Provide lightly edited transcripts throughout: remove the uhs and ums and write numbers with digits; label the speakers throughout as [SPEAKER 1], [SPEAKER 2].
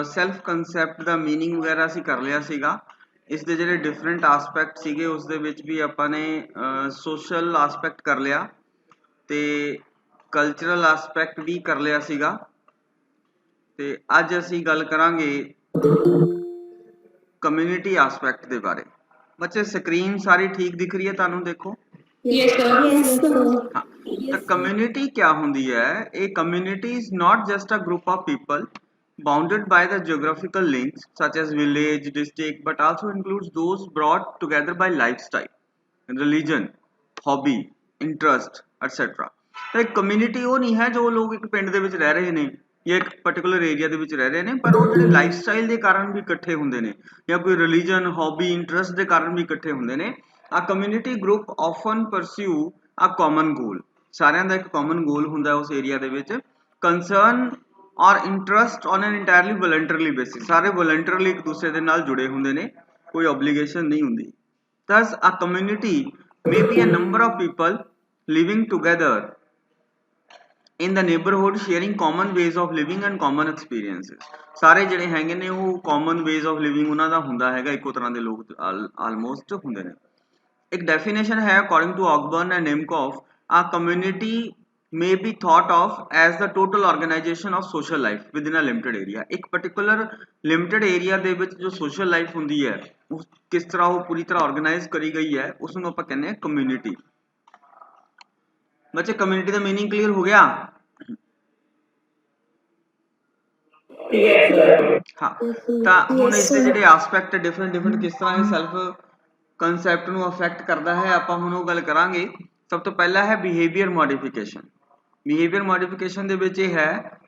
[SPEAKER 1] Self concept ਦਾ meaning ਵਗੈਰਾ ਅਸੀਂ ਕਰ ਲਿਆ ਸੀਗਾ। ਇਸ ਦੇ ਜਿਹੜੇ ਡਿਫਰੈਂਟ ਆਸਪੈਕਟ ਸੀਗੇ ਉਸ ਦੇ ਵਿੱਚ ਵੀ ਆਪਾਂ ਨੇ ਸੋਸ਼ਲ ਆਸਪੈਕਟ ਕਰ ਲਿਆ ਤੇ ਕਲਚਰਲ ਆਸਪੈਕਟ ਵੀ ਕਰ ਲਿਆ ਸੀਗਾ। ਤੇ ਅੱਜ ਅਸੀਂ ਗੱਲ ਕਰਾਂਗੇ ਕਮਿਊਨਿਟੀ ਆਸਪੈਕਟ ਦੇ ਬਾਰੇ। ਬੱਚੇ ਸਕਰੀਨ ਸਾਰੀ ਠੀਕ ਦਿਖ ਰਹੀ ਹੈ ਤੁਹਾਨੂੰ? ਦੇਖੋ
[SPEAKER 2] Yes, sir.
[SPEAKER 3] Yes, sir.
[SPEAKER 1] हाँ, तो कम्युनिटी क्या होंगी है? A community is not just a group of people bounded by the geographical links such as village, district, but also includes those brought together by lifestyle, religion, hobby, interest, etc. तो एक community वो नहीं है जो लोग एक पिंड ਦੇ ਵਿੱਚ ਰਹਿ ਰਹੇ ਨੇ ਜਾਂ ਇੱਕ ਪਾਰਟਿਕੂਲਰ ਏਰੀਆ ਦੇ ਵਿੱਚ ਰਹਿ ਰਹੇ ਨੇ, ਪਰ ਉਹ ਜਿਹੜੇ ਲਾਈਫਸਟਾਈਲ ਦੇ ਕਾਰਨ ਵੀ ਇਕੱਠੇ ਹੁੰਦੇ ਨੇ ਜਾਂ ਕੋਈ ਰਿਲੀਜਨ, ਹੌਬੀ, ਇੰਟਰਸਟ ਦੇ ਕਾਰਨ ਵੀ ਇਕੱਠੇ ਹੁੰਦੇ ਨੇ। ਆ ਕਮਿਊਨਿਟੀ ਗਰੁੱਪ ਆਫਨ ਪਰਸਿਊ ਆ ਕਾਮਨ ਗੋਲ। ਸਾਰਿਆਂ ਦਾ ਇੱਕ ਕਾਮਨ ਗੋਲ ਹੁੰਦਾ ਉਸ ਏਰੀਆ ਦੇ ਵਿੱਚ। ਕੰਸਰਨ ਔਰ interest on N entirely ਵੋਲੰਟਰਲੀ basis. ਸਾਰੇ ਵੋਲੰਟਰਲੀ ਇੱਕ ਦੂਸਰੇ ਦੇ ਨਾਲ ਜੁੜੇ ਹੁੰਦੇ ਨੇ, ਕੋਈ ਓਬਲੀਗੇਸ਼ਨ ਨਹੀਂ ਹੁੰਦੀ। Thus, a community may be a number of people living together in the neighborhood sharing common ways of living and common experiences। ਸਾਰੇ ਜਿਹੜੇ ਹੈਗੇ ਨੇ ਉਹ common ways of living ਉਹਨਾਂ ਦਾ ਹੁੰਦਾ ਹੈਗਾ, ਇੱਕੋ ਤਰ੍ਹਾਂ ਦੇ ਲੋਕ ਆਲਮੋਸਟ ਹੁੰਦੇ ਨੇ। एक definition है according to Ogburn and Nemkov, a community may be thought of as the total organization of social life within a limited area। एक particular limited area ਦੇ ਵਿੱਚ ਜੋ social life ਹੁੰਦੀ ਹੈ ਉਹ ਕਿਸ ਤਰ੍ਹਾਂ ਉਹ ਪੂਰੀ ਤਰ੍ਹਾਂ organize ਕਰੀ ਗਈ ਹੈ ਉਸ ਨੂੰ ਆਪਾਂ ਕਹਿੰਦੇ ਹਾਂ community। ਬੱਚੇ community ਦਾ meaning clear ਹੋ ਗਿਆ?
[SPEAKER 2] Yes, sir.
[SPEAKER 1] हाँ, ਤਾਂ ਹੁਣ ਇਸ ਦੇ ਜਿਹੜੇ ਆਸਪੈਕਟ ਡਿਫਰੈਂਟ ਕਿਸ ਤਰ੍ਹਾਂ ਇਹ ਸੈਲਫ ਕਨਸੈਪਟ ਨੂੰ ਅਫੈਕਟ ਕਰਦਾ ਹੈ ਆਪਾਂ ਹੁਣ ਉਹ ਗੱਲ ਕਰਾਂਗੇ। ਸਭ ਤੋਂ ਪਹਿਲਾ ਹੈ ਬਿਹੇਵੀਅਰ ਮੋਡੀਫਿਕੇਸ਼ਨ। ਬਿਹੇਵੀਅਰ ਮੋਡੀਫਿਕੇਸ਼ਨ ਦੇ ਵਿੱਚ ਇਹ ਹੈ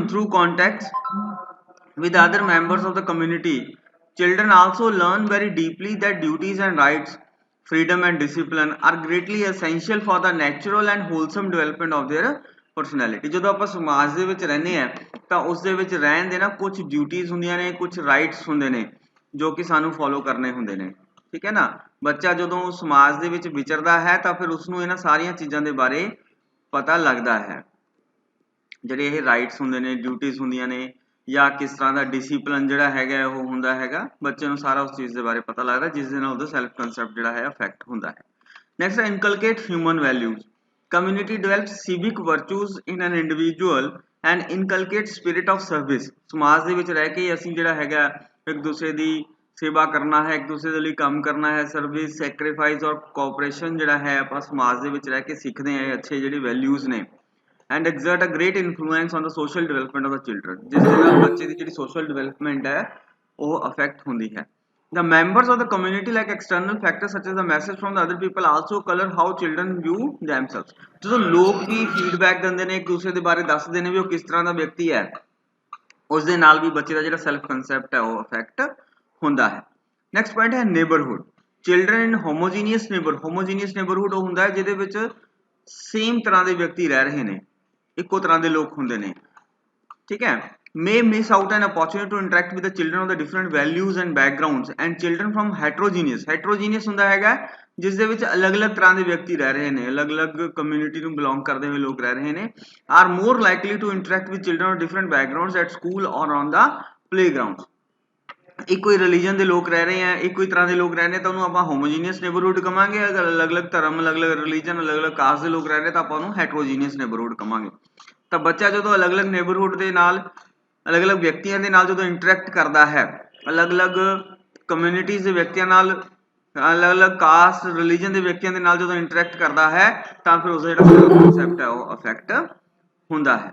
[SPEAKER 1] through contact with other members of the community, children also learn very deeply that duties and rights, freedom and discipline are greatly essential for the natural and wholesome development of their personality। ਜਦੋਂ ਆਪਾਂ ਸਮਾਜ ਦੇ ਵਿੱਚ ਰਹਿੰਦੇ ਆ ਤਾਂ ਉਸ ਦੇ ਵਿੱਚ ਰਹਿਣ ਦੇ ਨਾ ਕੁਝ ਡਿਊਟੀਜ਼ ਹੁੰਦੀਆਂ ਨੇ, ਕੁਝ ਰਾਈਟਸ ਹੁੰਦੇ ਨੇ ਜੋ ਕਿ ਸਾਨੂੰ ਫੋਲੋ ਕਰਨੇ ਹੁੰਦੇ ਨੇ, ਠੀਕ ਹੈ ਨਾ। ਬੱਚਾ ਜਦੋਂ ਸਮਾਜ ਦੇ ਵਿੱਚ ਵਿਚਰਦਾ ਹੈ ਤਾਂ ਫਿਰ ਉਸ ਨੂੰ ਇਹਨਾਂ ਸਾਰੀਆਂ ਚੀਜ਼ਾਂ ਦੇ ਬਾਰੇ ਪਤਾ ਲੱਗਦਾ ਹੈ। ਜਿਹੜੇ ਇਹ ਰਾਈਟਸ ਹੁੰਦੇ ਨੇ, ਡਿਊਟੀਜ਼ ਹੁੰਦੀਆਂ ਨੇ ਜਾਂ ਕਿਸ ਤਰ੍ਹਾਂ ਦਾ ਡਿਸਿਪਲਿਨ ਜਿਹੜਾ ਹੈਗਾ ਉਹ ਹੁੰਦਾ ਹੈਗਾ, ਬੱਚੇ ਨੂੰ ਸਾਰਾ ਉਸ ਚੀਜ਼ ਦੇ ਬਾਰੇ ਪਤਾ ਲੱਗਦਾ ਜਿਸ ਦੇ ਨਾਲ ਉਹਦਾ ਸੈਲਫ ਕਨਸੈਪਟ ਜਿਹੜਾ ਹੈ ਅਫੈਕਟ ਹੁੰਦਾ ਹੈ। Next, inculcate human values. Community develops civic virtues in an individual and inculcate spirit of service. ਸਮਾਜ ਦੇ ਵਿੱਚ ਰਹਿ ਕੇ ਅਸੀਂ ਜਿਹੜਾ ਹੈਗਾ ਇੱਕ ਦੂਸਰੇ ਦੀ ਸੇਵਾ ਕਰਨਾ ਹੈ, ਇੱਕ ਦੂਸਰੇ ਦੇ ਲਈ ਕੰਮ ਕਰਨਾ ਹੈ, ਸਰਵਿਸ, ਸੈਕਰੀਫਾਈਸ ਔਰ ਕੋਆਪਰੇਸ਼ਨ ਜਿਹੜਾ ਹੈ ਆਪਾਂ ਸਮਾਜ ਦੇ ਵਿੱਚ ਰਹਿ ਕੇ ਸਿੱਖਦੇ ਹਾਂ। ਅੱਛੇ ਜਿਹੜੇ ਵੈਲਿਊਜ਼ ਨੇ and exert a great influence on the social development of the children। ਜਿਸ ਦੇ ਨਾਲ ਬੱਚੇ ਦੀ ਜਿਹੜੀ social development ਹੈ ਉਹ affect ਹੁੰਦੀ ਹੈ। The members of the community like external factors such as the message from the other people also color how children view themselves। ਜਦੋਂ ਲੋਕ ਵੀ feedback ਦਿੰਦੇ ਨੇ, ਇੱਕ ਦੂਸਰੇ ਦੇ ਬਾਰੇ ਦੱਸਦੇ ਨੇ ਵੀ ਉਹ ਕਿਸ ਤਰ੍ਹਾਂ ਦਾ ਵਿਅਕਤੀ ਹੈ, ਉਸ ਦੇ ਨਾਲ ਵੀ ਬੱਚੇ ਦਾ ਜਿਹੜਾ self concept ਹੈ ਉਹ affect ਹੁੰਦਾ ਹੈ। Next point ਹੈ neighborhood। Children in homogeneous neighborhood ਉਹ ਹੁੰਦਾ ਹੈ ਜਿਹਦੇ ਵਿੱਚ same ਤਰ੍ਹਾਂ ਦੇ ਵਿਅਕਤੀ ਰਹਿ ਰਹੇ ਨੇ, ਇੱਕੋ ਤਰ੍ਹਾਂ ਦੇ ਲੋਕ ਹੁੰਦੇ ਨੇ, ਠੀਕ ਹੈ। may miss out an opportunity to interact with the children of the different values and backgrounds and children from heterogeneous ਹੁੰਦਾ ਹੈਗਾ ਜਿਸ ਦੇ ਵਿੱਚ ਅਲੱਗ-ਅਲੱਗ ਤਰ੍ਹਾਂ ਦੇ ਵਿਅਕਤੀ ਰਹਿ ਰਹੇ ਨੇ, ਅਲੱਗ-ਅਲੱਗ ਕਮਿਊਨਿਟੀ ਨੂੰ ਬਿਲੋਂਗ ਕਰਦੇ ਹੋਏ ਲੋਕ ਰਹਿ ਰਹੇ ਨੇ। are more likely to interact with children of different backgrounds at school or on the playground। ਇੱਕੋ ਹੀ ਰਿਲੀਜਨ ਦੇ ਲੋਕ ਰਹਿ ਰਹੇ ਆ, ਇੱਕੋ ਹੀ ਤਰ੍ਹਾਂ ਦੇ ਲੋਕ ਰਹਿ ਰਹੇ ਤਾਂ ਉਹਨੂੰ ਆਪਾਂ ਹੋਮੋਜੀਨੀਅਸ ਨੇਬਰਹੁੱਡ ਕਵਾਂਗੇ। ਅਗਰ ਅਲੱਗ-ਅਲੱਗ ਧਰਮ, ਅਲੱਗ-ਅਲੱਗ ਰਿਲੀਜਨ, ਅਲੱਗ-ਅਲੱਗ ਕਾਸਟ ਦੇ ਲੋਕ ਰਹਿ ਰਹੇ ਤਾਂ ਆਪਾਂ ਉਹਨੂੰ ਹੈਟਰੋਜੀਨੀਅਸ ਨੇਬਰਹੁੱਡ ਕਵਾਂਗੇ। ਤਾਂ ਬੱਚਾ ਜਦੋਂ ਅਲੱਗ-ਅਲੱਗ ਨੇਬਰਹੁੱਡ ਦੇ ਨਾਲ, ਅਲੱਗ-ਅਲੱਗ ਵਿਅਕਤੀਆਂ ਦੇ ਨਾਲ ਜਦੋਂ ਇੰਟਰੈਕਟ ਕਰਦਾ ਹੈ, ਅਲੱਗ-ਅਲੱਗ ਕਮਿਊਨਿਟੀਜ਼ ਦੇ ਵਿਅਕਤੀਆਂ ਨਾਲ, ਅਲੱਗ-ਅਲੱਗ ਕਾਸਟ, ਰਿਲੀਜਨ ਦੇ ਵਿਅਕਤੀਆਂ ਦੇ ਨਾਲ ਜਦੋਂ ਇੰਟਰੈਕਟ ਕਰਦਾ ਹੈ ਤਾਂ ਫਿਰ ਉਸਦਾ ਜਿਹੜਾ ਸੈਲਫ ਕਨਸੈਪਟ ਹੈ ਉਹ ਅਫੈਕਟ ਹੁੰਦਾ ਹੈ।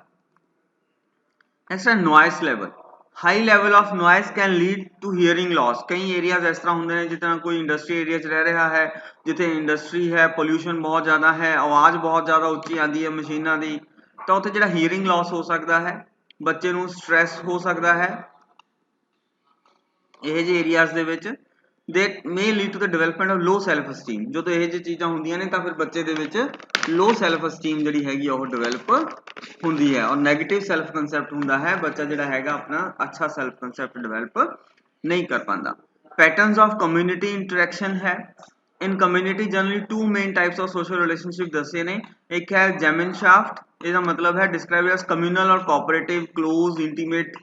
[SPEAKER 1] ਨੈਕਸਟ ਹੈ noise level. High level of noise can lead to hearing loss. ਕਈ ਏਰੀਆਜ਼ ਇਸ ਤਰ੍ਹਾਂ ਹੁੰਦੇ ਨੇ ਜਿਸ ਤਰ੍ਹਾਂ ਕੋਈ ਇੰਡਸਟਰੀ ਏਰੀਆ 'ਚ ਰਹਿ ਰਿਹਾ ਹੈ, ਜਿੱਥੇ ਇੰਡਸਟਰੀ ਹੈ, ਪੋਲਿਊਸ਼ਨ ਬਹੁਤ ਜ਼ਿਆਦਾ ਹੈ, ਆਵਾਜ਼ ਬਹੁਤ ਜ਼ਿਆਦਾ ਉੱਚੀ ਆਉਂਦੀ ਹੈ ਮਸ਼ੀਨਾਂ ਦੀ, ਤਾਂ ਉੱਥੇ ਜਿਹੜਾ ਹੀਅਰਿੰਗ ਲਾਸ ਹੋ ਸਕਦਾ ਹੈ, ਬੱਚੇ ਨੂੰ ਸਟ੍ਰੈਸ ਹੋ ਸਕਦਾ ਹੈ। ਇਹ ਜਿਹੇ ਏਰੀਆਜ਼ ਦੇ ਵਿੱਚ ਦੇ may lead to the development of low self esteem। ਜਦੋਂ ਇਹ ਜਿਹੀ ਚੀਜ਼ਾਂ ਹੁੰਦੀਆਂ ਨੇ ਤਾਂ ਫਿਰ ਬੱਚੇ ਦੇ ਵਿੱਚ low self esteem ਜਿਹੜੀ ਹੈਗੀ ਉਹ ਡਿਵੈਲਪ ਹੁੰਦੀ ਹੈ ਔਰ ਨੈਗੇਟਿਵ ਸੈਲਫ ਕਨਸੈਪਟ ਹੁੰਦਾ ਹੈ। ਬੱਚਾ ਜਿਹੜਾ ਹੈਗਾ ਆਪਣਾ ਅੱਛਾ ਸੈਲਫ ਕਨਸੈਪਟ ਡਿਵੈਲਪ ਨਹੀਂ ਕਰ ਪਾਉਂਦਾ। ਪੈਟਰਨਸ ਆਫ ਕਮਿਊਨਿਟੀ ਇੰਟਰੈਕਸ਼ਨ ਹੈ। In community generally two main types of social relationship ਦੱਸੇ ਨੇ। ਇੱਕ ਹੈ ਜੈਮਨਸ਼ਾਫਟ, ਇਹਦਾ ਮਤਲਬ ਹੈ ਡਿਸਕ੍ਰਾਈਬ ਐਸ ਕਮਿਊਨਲ ਔਰ cooperative, close, intimate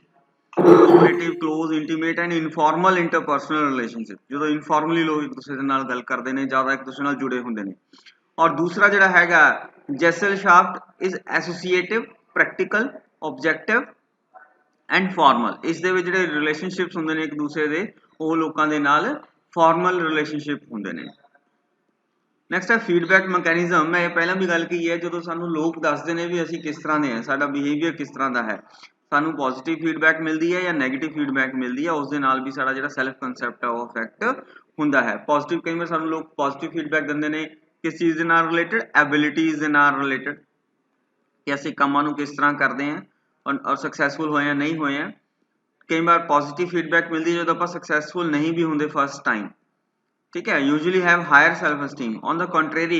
[SPEAKER 1] cooperative close intimate and informal interpersonal relationship, ਜਦੋਂ ਇਨਫੋਰਮਲੀ ਲੋਕ ਇੱਕ ਦੂਸਰੇ ਦੇ ਨਾਲ ਗੱਲ ਕਰਦੇ ਨੇ, ਜ਼ਿਆਦਾ ਇੱਕ ਦੂਸਰੇ ਨਾਲ ਜੁੜੇ ਹੁੰਦੇ ਨੇ। ਔਰ ਦੂਸਰਾ ਜਿਹੜਾ ਹੈਗਾ Gesellschaft is associative, practical, objective and formal. ਇਸ ਦੇ ਵਿੱਚ ਜਿਹੜੇ ਰਿਲੇਸ਼ਨਸ਼ਿਪਸ ਹੁੰਦੇ ਨੇ ਇੱਕ ਦੂਸਰੇ ਦੇ, ਉਹ ਲੋਕਾਂ ਦੇ ਨਾਲ ਫਾਰਮਲ ਰਿਲੇਸ਼ਨਸ਼ਿਪ ਹੁੰਦੇ ਨੇ। ਨੈਕਸਟ ਹੈ ਫੀਡਬੈਕ ਮੈਕੈਨਿਜ਼ਮ। ਮੈਂ ਪਹਿਲਾਂ ਵੀ ਗੱਲ ਕੀਤੀ ਹੈ, ਜਦੋਂ ਸਾਨੂੰ ਲੋਕ ਦੱਸਦੇ ਨੇ ਵੀ ਅਸੀਂ ਕਿਸ ਤਰ੍ਹਾਂ ਦੇ ਹਾਂ, ਸਾਡਾ ਬਿਹੇਵੀਅਰ ਕਿਸ ਤਰ੍ਹਾਂ ਦਾ ਹੈ, ਸਾਨੂੰ ਪੋਜ਼ਿਟਿਵ ਫੀਡਬੈਕ ਮਿਲਦੀ ਹੈ ਜਾਂ ਨੈਗੇਟਿਵ ਫੀਡਬੈਕ ਮਿਲਦੀ ਹੈ, ਉਸ ਦੇ ਨਾਲ ਵੀ ਸਾਡਾ ਜਿਹੜਾ ਸੈਲਫ ਕੰਸੈਪਟ ਹੈ ਉਹ ਅਫੈਕਟ ਹੁੰਦਾ ਹੈ। ਪੋਜ਼ਿਟਿਵ, ਕਈ ਵਾਰ ਸਾਨੂੰ ਲੋਕ ਪੋਜ਼ਿਟਿਵ ਫੀਡਬੈਕ ਦਿੰਦੇ ਨੇ ਕਿਸ ਚੀਜ਼ ਦੇ ਨਾਲ ਰਿਲੇਟਡ, ਐਬਿਲਿਟੀਜ਼ ਦੇ ਨਾਲ ਰਿਲੇਟਡ, ਕਿ ਅਸੀਂ ਕੰਮਾਂ ਨੂੰ ਕਿਸ ਤਰ੍ਹਾਂ ਕਰਦੇ ਹਾਂ ਔਰ ਸਕਸੈਸਫੁਲ ਹੋਏ ਜਾਂ ਨਹੀਂ ਹੋਏ ਹਾਂ। ਕਈ ਵਾਰ ਪੋਜ਼ਿਟਿਵ ਫੀਡਬੈਕ ਮਿਲਦੀ ਹੈ ਜਦੋਂ ਆਪਾਂ ਸਕਸੈਸਫੁਲ ਨਹੀਂ ਵੀ ਹੁੰਦੇ ਫਸਟ ਟਾਈਮ, ठीक है, usually have higher self-esteem. On the contrary,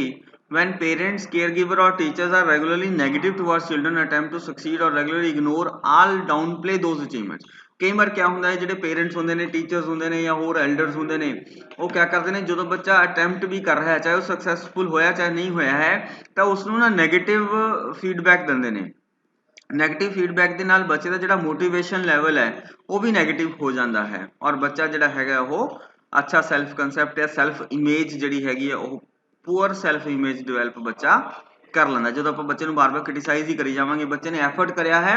[SPEAKER 1] when parents, caregiver or teachers are regularly negative towards children, attempt to succeed or regularly ignore all downplay those achievements. ਕਈ ਵਾਰ ਕਿਆ ਹੁੰਦਾ ਹੈ, ਜਿਹੜੇ ਪੇਰੈਂਟਸ ਹੁੰਦੇ ਨੇ, ਟੀਚਰਸ ਹੁੰਦੇ ਨੇ ਜਾਂ ਹੋਰ ਐਲਡਰਸ ਹੁੰਦੇ ਨੇ, ਉਹ ਕਿਆ ਕਰਦੇ ਨੇ, ਜਦੋਂ ਬੱਚਾ ਅਟੈਂਪਟ ਵੀ ਕਰ ਰਿਹਾ ਹੈ, ਚਾਹੇ ਉਹ ਸਕਸੈਸਫੁਲ ਹੋਇਆ ਚਾਹੇ ਨਹੀਂ ਹੋਇਆ ਹੈ, ਤਾਂ ਉਸ ਨੂੰ ਨਾ ਨੈਗੇਟਿਵ ਫੀਡਬੈਕ ਦਿੰਦੇ ਨੇ। ਨੈਗੇਟਿਵ ਫੀਡਬੈਕ ਦੇ ਨਾਲ ਬੱਚੇ ਦਾ ਜਿਹੜਾ ਮੋਟੀਵੇਸ਼ਨ ਲੈਵਲ ਹੈ ਉਹ ਵੀ ਨੈਗੇਟਿਵ ਹੋ ਜਾਂਦਾ ਹੈ, ਔਰ ਬੱਚਾ ਜਿਹੜਾ ਹੈਗਾ ਉਹ ਅੱਛਾ ਸੈਲਫ ਕੰਸੈਪਟ ਜਾਂ ਸੈਲਫ ਇਮੇਜ ਜਿਹੜੀ ਹੈਗੀ ਹੈ ਉਹ ਪੂਅਰ ਸੈਲਫ ਇਮੇਜ ਡਿਵੈਲਪ ਬੱਚਾ ਕਰ ਲੈਂਦਾ। ਜਦੋਂ ਆਪਾਂ ਬੱਚੇ ਨੂੰ ਬਾਰ-ਬਾਰ ਕ੍ਰਿਟਿਸਾਈਜ਼ ਹੀ ਕਰੀ ਜਾਵਾਂਗੇ, ਬੱਚੇ ਨੇ ਐਫਰਟ ਕਰਿਆ ਹੈ,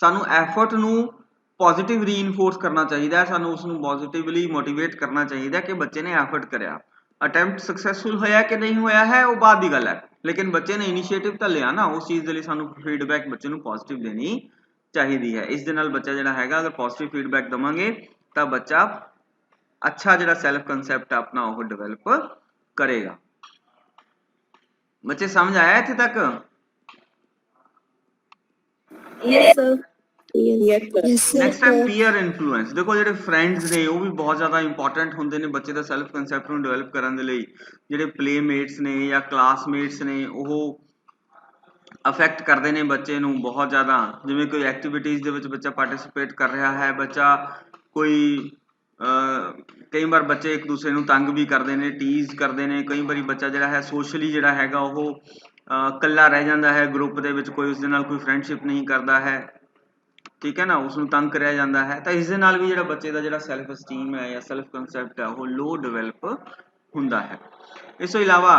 [SPEAKER 1] ਸਾਨੂੰ ਐਫਰਟ ਨੂੰ ਪੋਜ਼ਿਟਿਵ ਰੀਇਨਫੋਰਸ ਕਰਨਾ ਚਾਹੀਦਾ ਹੈ, ਸਾਨੂੰ ਉਸ ਨੂੰ ਪੋਜ਼ਿਟਿਵਲੀ ਮੋਟੀਵੇਟ ਕਰਨਾ ਚਾਹੀਦਾ ਕਿ ਬੱਚੇ ਨੇ ਐਫਰਟ ਕਰਿਆ। ਅਟੈਂਪਟ ਸਕਸੈਸਫੁਲ ਹੋਇਆ ਕਿ ਨਹੀਂ ਹੋਇਆ ਹੈ ਉਹ ਬਾਅਦ ਦੀ ਗੱਲ ਹੈ, ਲੇਕਿਨ ਬੱਚੇ ਨੇ ਇਨੀਸ਼ੀਏਟਿਵ ਤਾਂ ਲਿਆ ਨਾ, ਉਸ ਚੀਜ਼ ਦੇ ਲਈ ਸਾਨੂੰ ਫੀਡਬੈਕ ਬੱਚੇ ਨੂੰ ਪੋਜ਼ਿਟਿਵ ਦੇਣੀ ਚਾਹੀਦੀ ਹੈ। ਇਸ ਦੇ ਨਾਲ ਬੱਚਾ ਜਿਹੜਾ ਹੈਗਾ, ਅਗਰ ਪੋਜ਼ਿਟਿਵ ਫੀਡਬੈਕ ਦੇਵਾਂਗੇ ਤਾਂ ਬੱਚਾ अच्छा ਜਿਹੜਾ ਸੈਲਫ ਕੰਸੈਪਟ ਆਪਣਾ ਉਹ ਡਿਵੈਲਪ ਕਰੇਗਾ। ਬੱਚੇ ਸਮਝ ਆਇਆ ਇੱਥੇ ਤੱਕ?
[SPEAKER 2] Yes, sir. Yes, sir.
[SPEAKER 1] Next ਹੈ ਪੀਅਰ ਇਨਫਲੂਐਂਸ। ਦੇਖੋ ਜਿਹੜੇ ਫਰੈਂਡਸ ਨੇ ਉਹ ਵੀ ਬਹੁਤ ਜ਼ਿਆਦਾ ਇੰਪੋਰਟੈਂਟ ਹੁੰਦੇ ਨੇ ਬੱਚੇ ਦਾ ਸੈਲਫ ਕੰਸੈਪਟ ਨੂੰ ਡਿਵੈਲਪ ਕਰਨ ਦੇ ਲਈ। ਜਿਹੜੇ ਪਲੇਮੇਟਸ ਨੇ ਜਾਂ ਕਲਾਸਮੇਟਸ ਨੇ ਉਹ ਅਫੈਕਟ ਕਰਦੇ ਨੇ ਬੱਚੇ ਨੂੰ ਬਹੁਤ ਜ਼ਿਆਦਾ। ਜਿਵੇਂ ਕੋਈ ਐਕਟੀਵਿਟੀਜ਼ ਦੇ ਵਿੱਚ ਬੱਚਾ ਪਾਰਟਿਸਿਪੇਟ ਕਰ ਰਿਹਾ ਹੈ, ਬੱਚਾ ਕੋਈ ਕਈ ਵਾਰ ਬੱਚੇ ਇੱਕ ਦੂਸਰੇ ਨੂੰ ਤੰਗ ਵੀ ਕਰਦੇ ਨੇ, ਟੀਜ਼ ਕਰਦੇ ਨੇ। ਕਈ ਵਾਰੀ ਬੱਚਾ ਜਿਹੜਾ ਹੈ ਸੋਸ਼ਲੀ ਜਿਹੜਾ ਹੈਗਾ ਉਹ ਇਕੱਲਾ ਰਹਿ ਜਾਂਦਾ ਹੈ, ਗਰੁੱਪ ਦੇ ਵਿੱਚ ਕੋਈ ਉਸਦੇ ਨਾਲ ਕੋਈ ਫਰੈਂਡਸ਼ਿਪ ਨਹੀਂ ਕਰਦਾ ਹੈ, ਠੀਕ ਹੈ ਨਾ, ਉਸ ਨੂੰ ਤੰਗ ਕਰਿਆ ਜਾਂਦਾ ਹੈ। ਤਾਂ ਇਸ ਦੇ ਨਾਲ ਵੀ ਜਿਹੜਾ ਬੱਚੇ ਦਾ ਜਿਹੜਾ ਸੈਲਫ ਅਸਟੀਮ ਹੈ ਜਾਂ ਸੈਲਫ ਕੰਸੈਪਟ ਹੈ ਉਹ ਲੋ ਡਿਵੈਲਪ ਹੁੰਦਾ ਹੈ। ਇਸ ਤੋਂ ਇਲਾਵਾ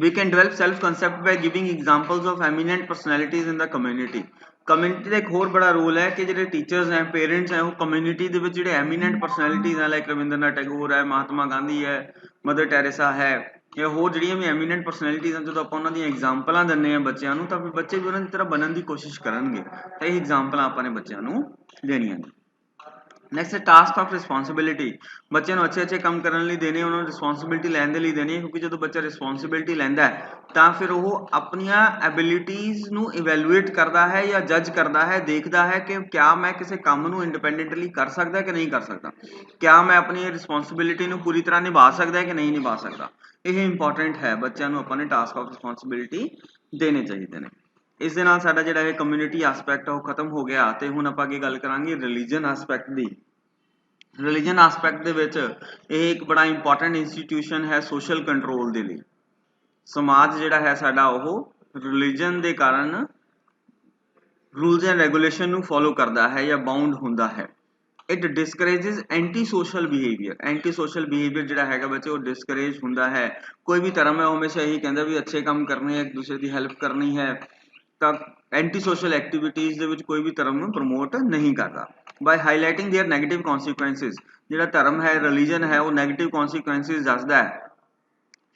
[SPEAKER 1] we can develop self concept by giving examples of eminent personalities in the community. Community ਦਾ ਇੱਕ ਹੋਰ ਬੜਾ ਰੋਲ ਹੈ ਕਿ ਜਿਹੜੇ ਟੀਚਰਸ ਹੈ, ਪੇਰੈਂਟਸ ਹੈ, ਉਹ ਕਮਿਊਨਿਟੀ ਦੇ ਵਿੱਚ ਜਿਹੜੇ ਐਮੀਨੈਂਟ ਪਰਸਨੈਲਿਟੀਜ਼ ਹੈ, ਲਾਈਕ ਰਵਿੰਦਰਨਾਥ ਟੈਗੋਰ ਹੈ, ਮਹਾਤਮਾ ਗਾਂਧੀ ਹੈ, ਮਦਰ ਟੈਰੇਸਾ ਹੈ, ਜਾਂ ਹੋਰ ਜਿਹੜੀਆਂ ਵੀ ਐਮੀਨੈਂਟ ਪਰਸਨੈਲਿਟੀਜ਼ ਹਨ, ਜਦੋਂ ਆਪਾਂ ਉਹਨਾਂ ਦੀਆਂ ਐਗਜ਼ਾਮਪਲਾਂ ਦਿੰਦੇ ਹਾਂ ਬੱਚਿਆਂ ਨੂੰ, ਤਾਂ ਫਿਰ ਬੱਚੇ ਵੀ ਉਹਨਾਂ ਦੀ ਤਰ੍ਹਾਂ ਬਣਨ ਦੀ ਕੋਸ਼ਿਸ਼ ਕਰਨਗੇ। ਤਾਂ ਇਹ ਐਗਜ਼ਾਮਪਲਾਂ ਆਪਾਂ ਨੇ ਬੱਚਿਆਂ ਨੂੰ ਦੇਣੀਆਂ ਨੇ। Next task of responsibility. ਬੱਚਿਆਂ ਨੂੰ ਅੱਛੇ ਕੰਮ ਕਰਨ ਲਈ ਦੇਣੇ, ਉਹਨਾਂ ਨੂੰ ਰਿਸਪੌਂਸਿਬਿਲਿਟੀ ਲੈਣ ਦੇ ਲਈ ਦੇਣੀ ਹੈ, ਕਿਉਂਕਿ ਜਦੋਂ ਬੱਚਾ ਰਿਸਪੌਂਸਿਬਿਲਿਟੀ ਲੈਂਦਾ ਹੈ ਤਾਂ ਫਿਰ ਉਹ ਆਪਣੀਆਂ ਐਬਿਲਿਟੀਜ਼ ਨੂੰ ਇਵੈਲੂਏਟ ਕਰਦਾ ਹੈ ਜਾਂ ਜੱਜ ਕਰਦਾ ਹੈ, ਦੇਖਦਾ ਹੈ ਕਿ ਕਿਆ ਮੈਂ ਕਿਸੇ ਕੰਮ ਨੂੰ ਇੰਡੀਪੈਂਡੈਂਟਲੀ ਕਰ ਸਕਦਾ ਕਿ ਨਹੀਂ ਕਰ ਸਕਦਾ, ਕਿਆ ਮੈਂ ਆਪਣੀ ਰਿਸਪੌਂਸਿਬਿਲਿਟੀ ਨੂੰ ਪੂਰੀ ਤਰ੍ਹਾਂ ਨਿਭਾ ਸਕਦਾ ਕਿ ਨਹੀਂ ਨਿਭਾ ਸਕਦਾ। ਇਹ ਇੰਪੋਰਟੈਂਟ ਹੈ, ਬੱਚਿਆਂ ਨੂੰ ਆਪਾਂ ਨੇ ਟਾਸਕ ਆਫ ਰਿਸਪੌਂਸਿਬਿਲਿਟੀ ਦੇਣੇ ਚਾਹੀਦੇ ਨੇ। ਇਸ ਦੇ ਨਾਲ ਸਾਡਾ ਜਿਹੜਾ ਇਹ ਕਮਿਊਨਿਟੀ ਐਸਪੈਕਟ ਉਹ ਖਤਮ ਹੋ ਗਿਆ, ਤੇ ਹੁਣ ਆਪਾਂ ਅੱਗੇ ਗੱਲ ਕਰਾਂਗੇ ਰਿਲੀਜਨ ਐਸਪੈਕਟ ਦੀ। ਰਿਲੀਜਨ ਐਸਪੈਕਟ ਦੇ ਵਿੱਚ ਇਹ ਇੱਕ ਬੜਾ ਇੰਪੋਰਟੈਂਟ ਇੰਸਟੀਟਿਊਸ਼ਨ ਹੈ ਸੋਸ਼ਲ ਕੰਟਰੋਲ ਦੇ ਲਈ। ਸਮਾਜ ਜਿਹੜਾ ਹੈ ਸਾਡਾ ਉਹ ਰਿਲੀਜਨ ਦੇ ਕਾਰਨ ਰੂਲਸ ਐਂਡ ਰੈਗੂਲੇਸ਼ਨ ਨੂੰ ਫੋਲੋ ਕਰਦਾ ਹੈ ਜਾਂ ਬਾਉਂਡ ਹੁੰਦਾ ਹੈ। It discourages anti social behaviour. Anti social behaviour ਜਿਹੜਾ ਹੈਗਾ ਬੱਚੇ ਉਹ ਡਿਸਕਰੇਜ ਹੁੰਦਾ ਹੈ। ਕੋਈ ਵੀ ਧਰਮ ਹੈ ਉਹ ਹਮੇਸ਼ਾ ਇਹੀ ਕਹਿੰਦਾ ਵੀ ਅੱਛੇ ਕੰਮ ਕਰਨੇ, ਇੱਕ ਦੂਸਰੇ ਦੀ ਹੈਲਪ ਕਰਨੀ ਹੈ, ਤਾਂ ਐਂਟੀ ਸੋਸ਼ਲ ਐਕਟੀਵਿਟੀਜ਼ ਦੇ ਵਿੱਚ ਕੋਈ ਵੀ ਧਰਮ ਨੂੰ ਪ੍ਰਮੋਟ ਨਹੀਂ ਕਰਦਾ। ਬਾਈ ਹਾਈਲਾਈਟਿੰਗ ਦੇਅਰ ਨੈਗੇਟਿਵ ਕੌਨਸੀਕੁਐਂਸਿਸ। ਜਿਹੜਾ ਧਰਮ ਹੈ, ਰਿਲੀਜਨ ਹੈ, ਉਹ ਨੈਗੇਟਿਵ ਕੌਨਸੀਕੁਐਂਸਿਸ ਦੱਸਦਾ ਹੈ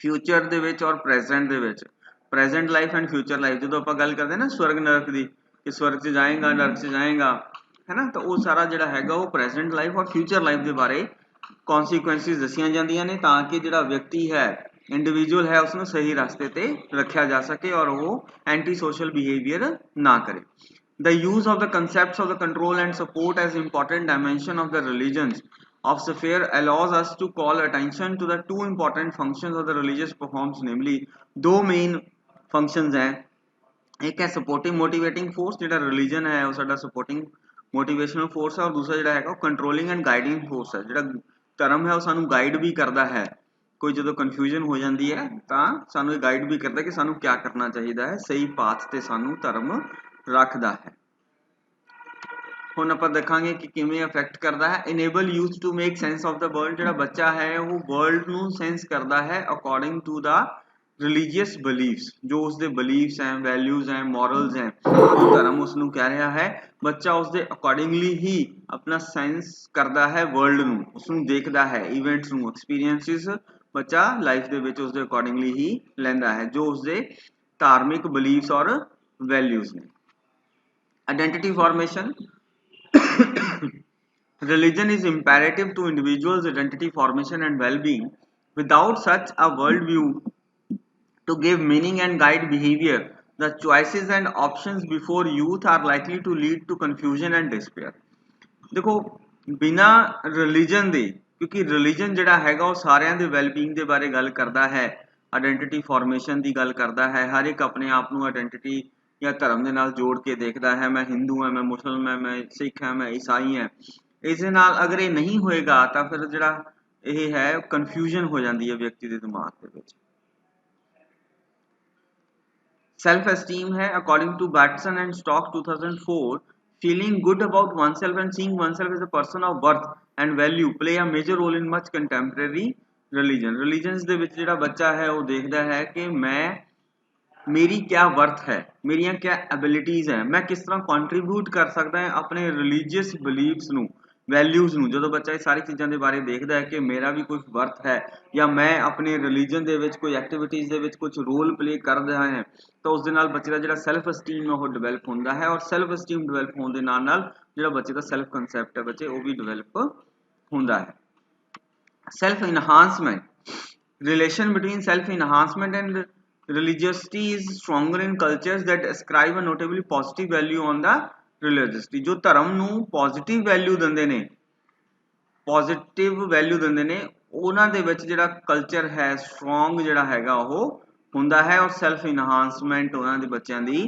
[SPEAKER 1] ਫਿਊਚਰ ਦੇ ਵਿੱਚ ਔਰ ਪ੍ਰੈਜ਼ੈਂਟ ਦੇ ਵਿੱਚ। Present life and future life, ਜਦੋਂ ਆਪਾਂ ਗੱਲ ਕਰਦੇ ਨਾ ਸਵਰਗ ਨਰਕ ਦੀ, ਕਿ ਸਵਰਗ 'ਚ ਜਾਏਗਾ, ਨਰਕ 'ਚ ਜਾਏਗਾ, ਹੈ ਨਾ, ਤਾਂ ਉਹ ਸਾਰਾ ਜਿਹੜਾ ਹੈਗਾ ਉਹ ਪ੍ਰੈਜ਼ੈਂਟ ਲਾਈਫ ਔਰ ਫਿਊਚਰ ਲਾਈਫ ਦੇ ਬਾਰੇ ਕੌਨਸੀਕੁਐਂਸਿਸ ਦੱਸੀਆਂ ਜਾਂਦੀਆਂ ਨੇ, ਤਾਂ ਕਿ ਜਿਹੜਾ ਵਿਅਕਤੀ ਹੈ, ਇੰਡੀਵਿਜੂਅਲ ਹੈ, ਉਸਨੂੰ ਸਹੀ ਰਸਤੇ ਤੇ ਰੱਖਿਆ ਜਾ ਸਕੇ ਔਰ ਉਹ ਐਂਟੀ ਸੋਸ਼ਲ ਬਿਹੇਵੀਅਰ ਨਾ ਕਰੇ। The use of the concepts of the control and support as important dimension of the religions of sphere allows us to call attention to the two important functions of the religious performs, namely दो main functions हैं। एक है supporting motivating force, ਜਿਹੜਾ religion ਹੈ ਉਹ ਸਾਡਾ supporting motivational force ਹੈ, और दूसरा ਜਿਹੜਾ ਹੈਗਾ ਉਹ controlling and guiding force ਹੈ। ਜਿਹੜਾ ਧਰਮ ਹੈ ਉਹ ਸਾਨੂੰ guide ਵੀ ਕਰਦਾ ਹੈ, ਕੋਈ ਜਦੋਂ ਕਨਫਿਊਜ਼ਨ ਹੋ ਜਾਂਦੀ ਹੈ ਤਾਂ ਸਾਨੂੰ ਇਹ ਗਾਈਡ ਵੀ ਕਰਦਾ ਕਿ ਸਾਨੂੰ ਕੀ ਕਰਨਾ ਚਾਹੀਦਾ ਹੈ, ਸਹੀ ਪਾਥ ਤੇ ਸਾਨੂੰ ਧਰਮ ਰੱਖਦਾ ਹੈ। ਹੁਣ ਆਪਾਂ ਦੇਖਾਂਗੇ ਕਿ ਕਿਵੇਂ ਅਫੈਕਟ ਕਰਦਾ ਹੈ। Enable youth to make sense of the world, ਜਿਹੜਾ ਬੱਚਾ ਹੈ ਉਹ ਵਰਲਡ ਨੂੰ ਸੈਂਸ ਕਰਦਾ ਹੈ according to the religious beliefs, ਜੋ ਉਸਦੇ ਬਲੀਫਸ ਹੈ, ਵੈਲਿਊਜ਼ ਹੈ, ਮੋਰਲਸ ਹੈ, ਜੋ ਧਰਮ ਉਸ ਨੂੰ ਕਹਿ ਰਿਹਾ ਹੈ, ਬੱਚਾ ਉਸਦੇ ਅਕੋਰਡਿੰਗਲੀ ਹੀ ਆਪਣਾ ਸੈਂਸ ਕਰਦਾ ਹੈ ਵਰਲਡ ਨੂੰ, ਉਸ ਨੂੰ ਦੇਖਦਾ ਹੈ, ਇਵੈਂਟਸ ਨੂੰ, ਐਕਸਪੀਰੀਐਂਸਿਸ ਬੱਚਾ ਲਾਈਫ ਦੇ ਵਿੱਚ ਉਸਦੇ ਅਕੋਰਡਿੰਗਲੀ ਹੀ ਲੈਂਦਾ ਹੈ, ਜੋ ਉਸਦੇ ਧਾਰਮਿਕ ਬਲੀਫਸ ਔਰ ਵੈਲਿਊਜ਼ ਨੇ। Identity formation, religion is imperative to individuals' identity formation and well-being. Without such a worldview to give meaning and guide behavior, the choices and options before youth are likely to lead to confusion and despair. देखो बिना religion ਦੇ, ਕਿਉਂਕਿ religion ਜਿਹੜਾ ਹੈਗਾ ਉਹ ਸਾਰਿਆਂ ਦੇ wellbeing ਦੇ ਬਾਰੇ ਗੱਲ ਕਰਦਾ ਹੈ, ਆਇਡੈਂਟੀਟੀ ਫਾਰਮੇਸ਼ਨ ਦੀ ਗੱਲ ਕਰਦਾ ਹੈ, ਹਰ ਇੱਕ ਆਪਣੇ ਆਪ ਨੂੰ ਆਇਡੈਂਟੀਟੀ ਜਾਂ ਧਰਮ ਦੇ ਨਾਲ ਜੋੜ ਕੇ ਦੇਖਦਾ ਹੈ, ਮੈਂ ਹਿੰਦੂ ਹਾਂ, ਮੈਂ ਮੁਸਲਮਾਨ ਹਾਂ, ਮੈਂ ਸਿੱਖ ਹਾਂ, ਮੈਂ ਈਸਾਈ ਹਾਂ। ਇਸ ਦੇ ਨਾਲ ਅਗਰ ਇਹ ਨਹੀਂ ਹੋਏਗਾ ਤਾਂ ਫਿਰ ਜਿਹੜਾ ਇਹ ਹੈ ਕਨਫਿਊਜ਼ਨ ਹੋ ਜਾਂਦੀ ਹੈ ਵਿਅਕਤੀ ਦੇ ਦਿਮਾਗ ਦੇ ਵਿੱਚ। ਸੈਲਫ ਐਸਟੀਮ ਹੈ, according to Batson and Stock 2004, feeling good about oneself and seeing oneself as a person of worth and value play a major role in much contemporary religion. religions ਦੇ ਵਿੱਚ ਜਿਹੜਾ ਬੱਚਾ ਹੈ ਉਹ ਦੇਖਦਾ ਹੈ ਕਿ ਮੈਂ, ਮੇਰੀ ਕਿਆ ਵਰਥ ਹੈ, ਮੇਰੀਆਂ ਕਿਆ ਐਬਿਲਿਟੀਜ਼ ਹੈ, ਮੈਂ ਕਿਸ ਤਰ੍ਹਾਂ ਕੰਟਰੀਬਿਊਟ ਕਰ ਸਕਦਾ ਹਾਂ ਆਪਣੇ ਰਿਲੀਜੀਅਸ ਬਲੀਫਸ ਨੂੰ, ਵੈਲਿਊਜ਼ ਨੂੰ। ਜਦੋਂ ਬੱਚਾ ਇਹ ਸਾਰੀ ਚੀਜ਼ਾਂ ਦੇ ਬਾਰੇ ਦੇਖਦਾ ਹੈ ਕਿ ਮੇਰਾ ਵੀ ਕੁਝ ਵਰਥ ਹੈ ਜਾਂ ਮੈਂ ਆਪਣੇ ਰਿਲੀਜਨ ਦੇ ਵਿੱਚ ਕੋਈ ਐਕਟੀਵਿਟੀਜ਼ ਦੇ ਵਿੱਚ ਕੁਝ ਰੋਲ ਪਲੇ ਕਰ ਰਿਹਾ ਹੈ, ਤਾਂ ਉਸ ਦੇ ਨਾਲ ਬੱਚੇ ਦਾ ਜਿਹੜਾ ਸੈਲਫ ਅਸਟੀਮ ਉਹ ਡਿਵੈਲਪ ਹੁੰਦਾ ਹੈ, ਔਰ ਸੈਲਫ ਅਸਟੀਮ ਡਿਵੈਲਪ ਹੋਣ ਦੇ ਨਾਲ ਨਾਲ ਜਿਹੜਾ ਬੱਚੇ ਦਾ ਸੈਲਫ ਕਨਸੈਪਟ ਹੈ ਬੱਚੇ ਉਹ ਵੀ ਡਿਵੈਲਪ ਹੁੰਦਾ ਹੈ। Self enhancement, relation between self enhancement and religiosity is stronger in cultures that ascribe a notably positive value on the religiosity. ਜੋ ਧਰਮ ਨੂੰ ਪੋਜ਼ਿਟਿਵ ਵੈਲਿਊ ਦਿੰਦੇ ਨੇ, ਪੋਜ਼ਿਟਿਵ ਵੈਲਿਊ ਦਿੰਦੇ ਨੇ, ਉਹਨਾਂ ਦੇ ਵਿੱਚ ਜਿਹੜਾ ਕਲਚਰ ਹੈ ਸਟਰੋਂਗ ਜਿਹੜਾ ਹੈਗਾ ਉਹ ਹੁੰਦਾ ਹੈ, ਔਰ ਸੈਲਫ ਇਨਹਾਂਸਮੈਂਟ ਉਹਨਾਂ ਦੇ ਬੱਚਿਆਂ ਦੀ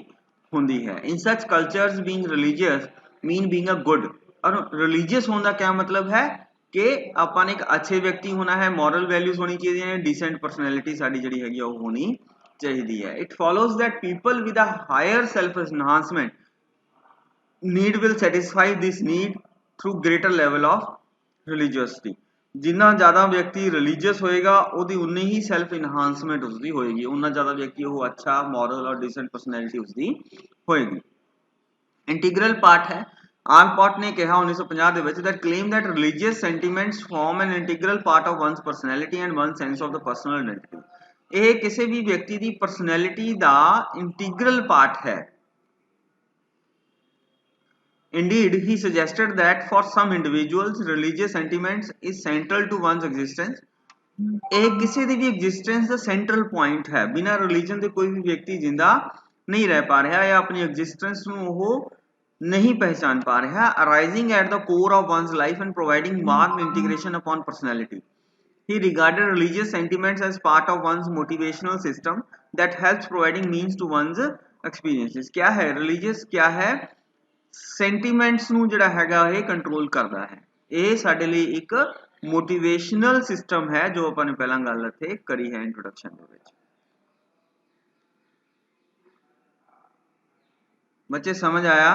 [SPEAKER 1] ਹੁੰਦੀ ਹੈ। In such cultures being religious mean being a good, ਔਰ ਰਿਲੀਜੀਅਸ ਹੋਣ ਦਾ ਕਿਆ ਮਤਲਬ ਹੈ ਕਿ ਆਪਾਂ ਨੇ ਇੱਕ ਅੱਛੇ ਵਿਅਕਤੀ ਹੋਣਾ ਹੈ, ਮੋਰਲ ਵੈਲਿਊਜ਼ ਹੋਣੀ ਚਾਹੀਦੀਆਂ ਨੇ, ਡੀਸੈਂਟ ਪਰਸਨੈਲਿਟੀ ਸਾਡੀ ਜਿਹੜੀ ਹੈਗੀ ਉਹ ਹੋਣੀ ਚਾਹੀਦੀ ਹੈ। It follows that people with a higher self enhancement need will satisfy this need through greater level of religiosity. ਜਿੰਨਾ ਜ਼ਿਆਦਾ ਵਿਅਕਤੀ ਰਿਲੀਜੀਅਸ ਹੋਏਗਾ ਉਹਦੀ ਉਨੀ ਹੀ ਸੈਲਫ ਇਨਹਾਂਸਮੈਂਟ ਉਸਦੀ ਹੋਏਗੀ, ਉਨਾ ਜ਼ਿਆਦਾ ਵਿਅਕਤੀ ਉਹ ਅੱਛਾ ਮੋਰਲ ਔਰ ਡੀਸੈਂਟ ਪਰਸਨੈਲਿਟੀ ਉਸਦੀ ਹੋਏਗੀ। ਇੰਟੀਗਰਲ ਪਾਰਟ ਹੈ, ਆਲਪੋਰਟ ਨੇ ਕਿਹਾ 1950 ਦੇ ਵਿੱਚ that claim that religious sentiments form an integral part of one's personality and one's sense of the personal identity. ਇਹ ਕਿਸੇ ਵੀ ਵਿਅਕਤੀ ਦੀ ਪਰਸਨੈਲਿਟੀ ਦਾ ਇੰਟੀਗਰਲ ਪਾਰਟ ਹੈ। Indeed, he suggested that for some individuals, religious sentiments is central to one's existence. ਇਹ ਕਿਸੇ ਦੀ ਵੀ existence ਦਾ central point ਹੈ, ਬਿਨਾਂ religion ਦੇ ਕੋਈ ਵੀ ਵਿਅਕਤੀ ਜਿੰਦਾ ਨਹੀਂ ਰਹਿ ਪਾ ਰਿਹਾ ਜਾਂ ਆਪਣੀ ਐਗਜ਼ਿਸਟੈਂਸ ਨੂੰ ਉਹ ਨਹੀਂ ਪਹਿਚਾਨ ਪਾ ਰਿਹਾ। arising at the core of one's life and providing marked integration upon personality. He regarded religious sentiments as part of one's motivational system that helps providing means to one's experiences. क्या है religious, क्या है sentiments ਨੂੰ ਜਿਹੜਾ ਹੈਗਾ ਇਹ control ਕਰਦਾ ਹੈ। ਇਹ ਸਾਡੇ ਲਈ ਇੱਕ ਮੋਟੀਵੇਸ਼ਨਲ ਸਿਸਟਮ ਹੈ ਜੋ ਆਪਾਂ ਨੇ ਪਹਿਲਾਂ ਗੱਲ ਇੱਥੇ ਕਰੀ ਹੈ ਇੰਟਰੋਡਕਸ਼ਨ ਦੇ ਵਿੱਚ। ਬੱਚੇ ਸਮਝ ਆਇਆ?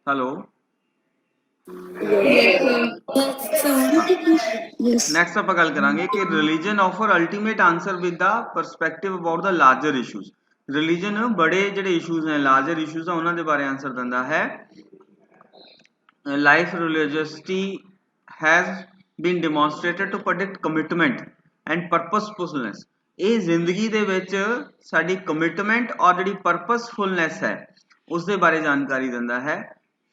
[SPEAKER 1] ਹੈਲੋ, ਨੈਕਸਟ ਆਪਾਂ ਗੱਲ ਕਰਾਂਗੇ ਕਿ religion offer ultimate answer with the perspective about the larger issues. Religion ਬੜੇ ਜਿਹੜੇ ਇਸ਼ੂਜ਼ ਨੇ, ਲਾਰਜਰ ਇਸ਼ੂਜ਼ ਆ, ਉਹਨਾਂ ਦੇ ਬਾਰੇ ਆਨਸਰ ਦਿੰਦਾ ਹੈ। Life religiosity has been demonstrated to predict commitment and purposefulness. ਇਹ ਜ਼ਿੰਦਗੀ ਦੇ ਵਿੱਚ ਸਾਡੀ ਕਮਿਟਮੈਂਟ ਔਰ ਜਿਹੜੀ ਪਰਪਸਫੁਲਨੈਸ ਹੈ ਉਸ ਦੇ ਬਾਰੇ ਜਾਣਕਾਰੀ ਦਿੰਦਾ ਹੈ।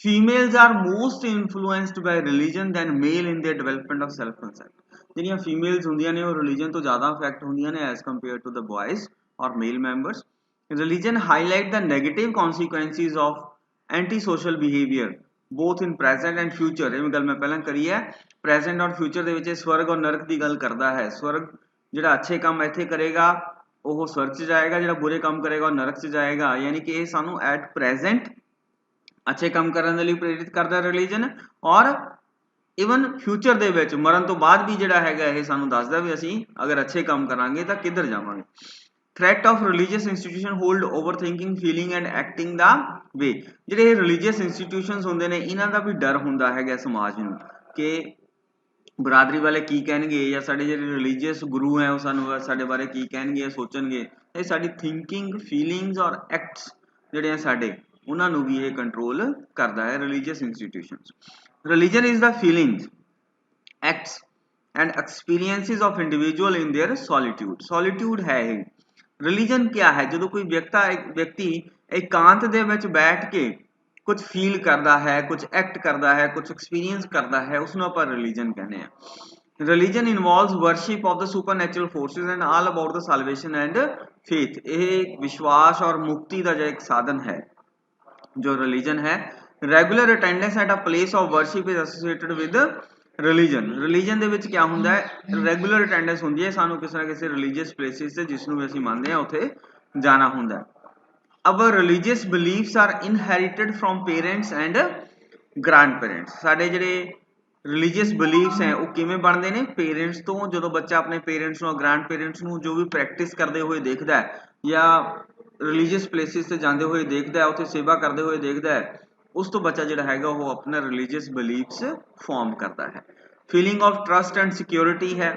[SPEAKER 1] Females are most influenced by religion than male in their development of self concept. ਜਿਹੜੀਆਂ ਫੀਮੇਲਸ ਹੁੰਦੀਆਂ ਨੇ ਉਹ ਰਿਲੀਜਨ ਤੋਂ ਜ਼ਿਆਦਾ ਅਫੈਕਟ ਹੁੰਦੀਆਂ ਨੇ as compare to the boys ਔਰ male members. religion highlight the negative consequences of anti-social behavior both in present and future. ਇਹ ਗੱਲ ਮੈਂ ਪਹਿਲਾਂ ਕਰੀ ਹੈ, ਪ੍ਰੈਜ਼ੈਂਟ ਔਰ ਫਿਊਚਰ ਦੇ ਵਿੱਚ ਸਵਰਗ ਔਰ ਨਰਕ ਦੀ ਗੱਲ ਕਰਦਾ ਹੈ। ਸਵਰਗ ਜਿਹੜਾ ਅੱਛੇ ਕੰਮ ਇੱਥੇ ਕਰੇਗਾ ਉਹ ਸਵਰਗ 'ਚ ਜਾਏਗਾ, ਜਿਹੜਾ ਬੁਰੇ ਕੰਮ ਕਰੇਗਾ ਉਹ ਨਰਕ 'ਚ ਜਾਏਗਾ। ਯਾਨੀ ਕਿ ਇਹ ਸਾਨੂੰ ਐਟ ਪ੍ਰੈਜ਼ੈਂਟ ਅੱਛੇ ਕੰਮ ਕਰਨ ਦੇ ਲਈ ਪ੍ਰੇਰਿਤ ਕਰਦਾ ਰਿਲੀਜਨ, ਔਰ ਇਵਨ ਫਿਊਚਰ ਦੇ ਵਿੱਚ ਮਰਨ ਤੋਂ ਬਾਅਦ ਵੀ ਜਿਹੜਾ ਹੈਗਾ ਇਹ ਸਾਨੂੰ ਦੱਸਦਾ ਵੀ ਅਸੀਂ ਅਗਰ ਅੱਛੇ ਕੰਮ ਕਰਾਂਗੇ ਤਾਂ ਕਿੱਧਰ ਜਾਵਾਂਗੇ। Threat of religious institution hold over thinking feeling and acting ਦਾ ਵੇ। ਜਿਹੜੇ ਰਿਲੀਜੀਅਸ ਇੰਸਟੀਟਿਊਸ਼ਨਸ ਹੁੰਦੇ ਨੇ ਇਹਨਾਂ ਦਾ ਵੀ ਡਰ ਹੁੰਦਾ ਹੈਗਾ ਸਮਾਜ ਨੂੰ ਕਿ ਬਰਾਦਰੀ ਵਾਲੇ ਕੀ ਕਹਿਣਗੇ ਜਾਂ ਸਾਡੇ ਜਿਹੜੇ ਰਿਲੀਜੀਅਸ ਗੁਰੂ ਹੈ ਉਹ ਸਾਨੂੰ ਸਾਡੇ ਬਾਰੇ ਕੀ ਕਹਿਣਗੇ ਸੋਚਣਗੇ। ਇਹ ਸਾਡੀ ਥਿੰਕਿੰਗ ਫੀਲਿੰਗਸ ਔਰ ਐਕਟਸ ਜਿਹੜੇ ਆ ਸਾਡੇ ਉਹਨਾਂ ਨੂੰ ਵੀ ਇਹ ਕੰਟਰੋਲ ਕਰਦਾ ਹੈ religious institutions. Religion is the feelings acts and experiences of individual in their solitude. Solitude है ये रिलीजन क्या है जो कोई व्यक्ति एकांत दे विच बैठ के कुछ फील करता है कुछ एक्ट करता है कुछ एक्सपीरियंस करता है उसनूं आपां रिलीजन कहने हैं। Religion involves worship of the supernatural forces and all about the salvation and faith. ये विश्वास और मुक्ति का जो एक साधन है जो रिलीजन है। Regular attendance at a place of worship is associated with religion ਦੇ ਵਿੱਚ क्या ਹੁੰਦਾ है रेगुलर अटेंडेंस ਹੁੰਦੀ ਹੈ ਸਾਨੂੰ ਕਿਸੇ ਨਾ ਕਿਸੇ ਰਿਲੀਜੀਅਸ ਪਲੇਸਿਸ ਤੇ ਜਿਸ ਨੂੰ ਵੀ ਅਸੀਂ ਮੰਨਦੇ ਹਾਂ ਉੱਥੇ ਜਾਣਾ ਹੁੰਦਾ ਹੈ। अब religious beliefs are inherited from parents and grandparents. ਸਾਡੇ ਜਿਹੜੇ ਰਿਲੀਜੀਅਸ ਬਿਲੀਫਸ ਹੈ ਉਹ ਕਿਵੇਂ ਬਣਦੇ ਨੇ ਪੇਰੈਂਟਸ ਤੋਂ। ਜਦੋਂ ਬੱਚਾ ਆਪਣੇ ਪੇਰੈਂਟਸ ਨੂੰ ਗ੍ਰੈਂਡ ਪੇਰੈਂਟਸ ਨੂੰ ਜੋ ਵੀ ਪ੍ਰੈਕਟਿਸ ਕਰਦੇ ਹੋਏ ਦੇਖਦਾ ਹੈ ਜਾਂ ਰਿਲੀਜੀਅਸ ਪਲੇਸਿਸ ਤੇ ਜਾਂਦੇ ਹੋਏ ਦੇਖਦਾ ਹੈ ਉੱਥੇ ਸੇਵਾ ਕਰਦੇ ਹੋਏ ਦੇਖਦਾ ਹੈ ਉਸ ਤੋਂ ਬੱਚਾ ਜਿਹੜਾ ਹੈਗਾ ਉਹ ਆਪਣਾ ਰਿਲੀਜੀਅਸ ਬਿਲੀਫਸ ਫਾਰਮ ਕਰਦਾ ਹੈ। Feeling of trust and security ਹੈ।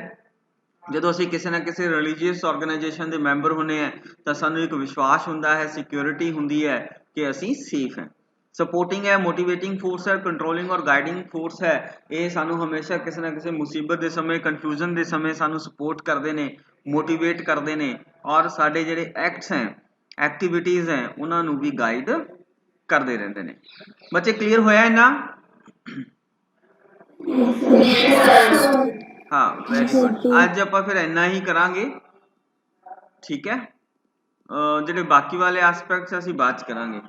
[SPEAKER 1] ਜਦੋਂ ਅਸੀਂ ਕਿਸੇ ਨਾ ਕਿਸੇ ਰਿਲੀਜੀਅਸ ਆਰਗੇਨਾਈਜੇਸ਼ਨ ਦੇ ਮੈਂਬਰ ਹੁੰਦੇ ਆ ਤਾਂ ਸਾਨੂੰ ਇੱਕ ਵਿਸ਼ਵਾਸ ਹੁੰਦਾ ਹੈ ਸਿਕਿਉਰਿਟੀ ਹੁੰਦੀ ਹੈ ਕਿ ਅਸੀਂ ਸੇਫ ਹੈ। ਸਪੋਰਟਿੰਗ ਹੈ ਮੋਟੀਵੇਟਿੰਗ ਫੋਰਸ ਹੈ ਕੰਟਰੋਲਿੰਗ ਔਰ ਗਾਈਡਿੰਗ ਫੋਰਸ ਹੈ। ਇਹ ਸਾਨੂੰ ਹਮੇਸ਼ਾ ਕਿਸੇ ਨਾ ਕਿਸੇ ਮੁਸੀਬਤ ਦੇ ਸਮੇਂ ਕਨਫਿਊਜ਼ਨ ਦੇ ਸਮੇਂ ਸਾਨੂੰ ਸਪੋਰਟ ਕਰਦੇ ਨੇ ਮੋਟੀਵੇਟ ਕਰਦੇ ਨੇ ਔਰ ਸਾਡੇ ਜਿਹੜੇ ਐਕਟਸ ਹੈ ਐਕਟੀਵਿਟੀਜ਼ ਹੈ ਉਹਨਾਂ ਨੂੰ ਵੀ ਗਾਈਡ ਕਰਦੇ ਰਹਿੰਦੇ ਨੇ। ਬੱਚੇ ਕਲੀਅਰ ਹੋਇਆ ਇਹਨਾਂ? हाँ वेरी गुड। ਅੱਜ ਆਪਾਂ ਫਿਰ ਇੰਨਾ ਹੀ ਕਰਾਂਗੇ ਠੀਕ ਹੈ। ਜਿਹੜੇ ਬਾਕੀ ਵਾਲੇ ਐਸਪੈਕਟਸ ਅਸੀਂ ਬਾਅਦ ਚ ਕਰਾਂਗੇ।